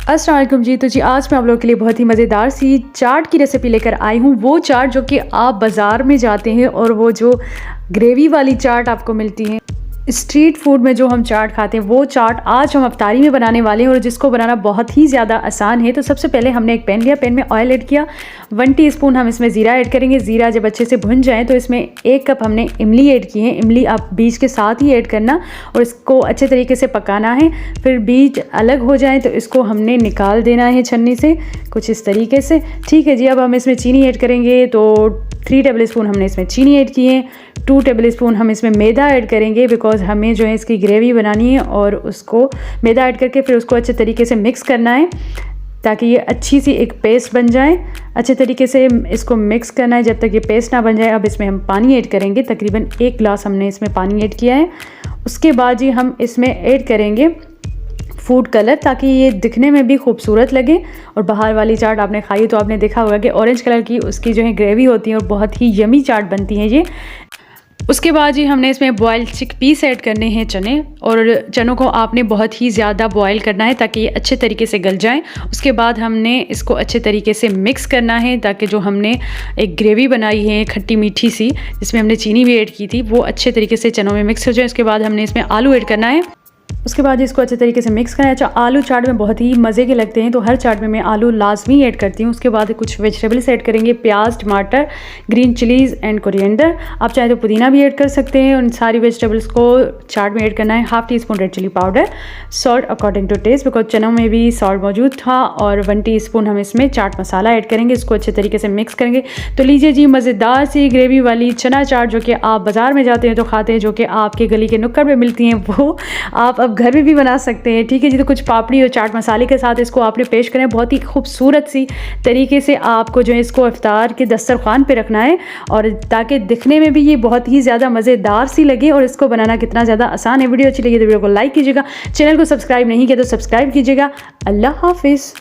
अस्सलाम वालेकुम जी। तो जी आज मैं आप लोगों के लिए बहुत ही मज़ेदार सी चाट की रेसिपी लेकर आई हूँ। वो चाट जो कि आप बाज़ार में जाते हैं और वो जो ग्रेवी वाली चाट आपको मिलती है स्ट्रीट फूड में, जो हम चाट खाते हैं, वो चाट आज हम अफ्तारी में बनाने वाले हैं और जिसको बनाना बहुत ही ज़्यादा आसान है। तो सबसे पहले हमने एक पैन लिया, पैन में ऑयल ऐड किया, 1 टीस्पून हम इसमें ज़ीरा ऐड करेंगे। ज़ीरा जब अच्छे से भुन जाए तो इसमें 1 कप हमने इमली ऐड की है। इमली आप बीज के साथ ही ऐड करना और इसको अच्छे तरीके से पकाना है। फिर बीज अलग हो जाए तो इसको हमने निकाल देना है छन्नी से, कुछ इस तरीके से। ठीक है जी। अब हम इसमें चीनी ऐड करेंगे, तो 3 टेबल स्पून हमने इसमें चीनी ऐड की है। 2 टेबल स्पून हम इसमें मैदा ऐड करेंगे, बिकॉज़ हमें जो है इसकी ग्रेवी बनानी है और उसको मैदा ऐड करके फिर उसको अच्छे तरीके से मिक्स करना है ताकि ये अच्छी सी एक पेस्ट बन जाए। अच्छे तरीके से इसको मिक्स करना है जब तक ये पेस्ट ना बन जाए। अब इसमें हम पानी ऐड करेंगे, तकरीबन 1 गिलास हमने इसमें पानी ऐड किया है। उसके बाद जी हम इसमें ऐड करेंगे फूड कलर, ताकि ये दिखने में भी खूबसूरत लगे। और बाहर वाली चाट आपने खाई तो आपने देखा होगा कि ऑरेंज कलर की उसकी जो है ग्रेवी होती है और बहुत ही यमी चाट बनती है ये। उसके बाद जी हमने इसमें बॉयल्ड चिकपीस ऐड करने हैं, चने, और चनों को आपने बहुत ही ज़्यादा बॉयल करना है ताकि ये अच्छे तरीके से गल जाएं। उसके बाद हमने इसको अच्छे तरीके से मिक्स करना है ताकि जो हमने एक ग्रेवी बनाई है खट्टी मीठी सी, जिसमें हमने चीनी भी ऐड की थी, वो अच्छे तरीके से चनों में मिक्स हो जाए। उसके बाद हमने इसमें आलू ऐड करना है। उसके बाद इसको अच्छे तरीके से मिक्स करना है। अच्छा, आलू चाट में बहुत ही मज़े के लगते हैं तो हर चाट में मैं आलू लाजमी ऐड करती हूँ। उसके बाद कुछ वेजिटेबल्स ऐड करेंगे, प्याज, टमाटर, ग्रीन चिलीज़ एंड कोरिएंडर। आप चाहे तो पुदीना भी ऐड कर सकते हैं। उन सारी वेजिटेबल्स को चाट में ऐड करना है। 1/2 teaspoon red chilli powder, salt according to taste, because चनों में भी सॉल्ट मौजूद था, और 1 टीस्पून हम इसमें चाट मसाला ऐड करेंगे। इसको अच्छे तरीके से मिक्स करेंगे। तो लीजिए जी, मज़ेदार सी ग्रेवी वाली चना चाट जो कि आप बाज़ार में जाते हैं तो खाते हैं, जो कि आपके गली के नुक्कड़ में मिलती हैं, वो आप अब घर में भी बना सकते हैं। ठीक है जी। तो कुछ पापड़ी और चाट मसाले के साथ इसको आपने पेश करें। बहुत ही खूबसूरत सी तरीके से आपको जो है इसको इफ्तार के दस्तरखान पे रखना है, और ताकि दिखने में भी ये बहुत ही ज़्यादा मज़ेदार सी लगे और इसको बनाना कितना ज़्यादा आसान है। वीडियो अच्छी लगी तो वीडियो को लाइक कीजिएगा, चैनल को सब्सक्राइब नहीं किया तो सब्सक्राइब कीजिएगा। अल्लाह हाफिज़।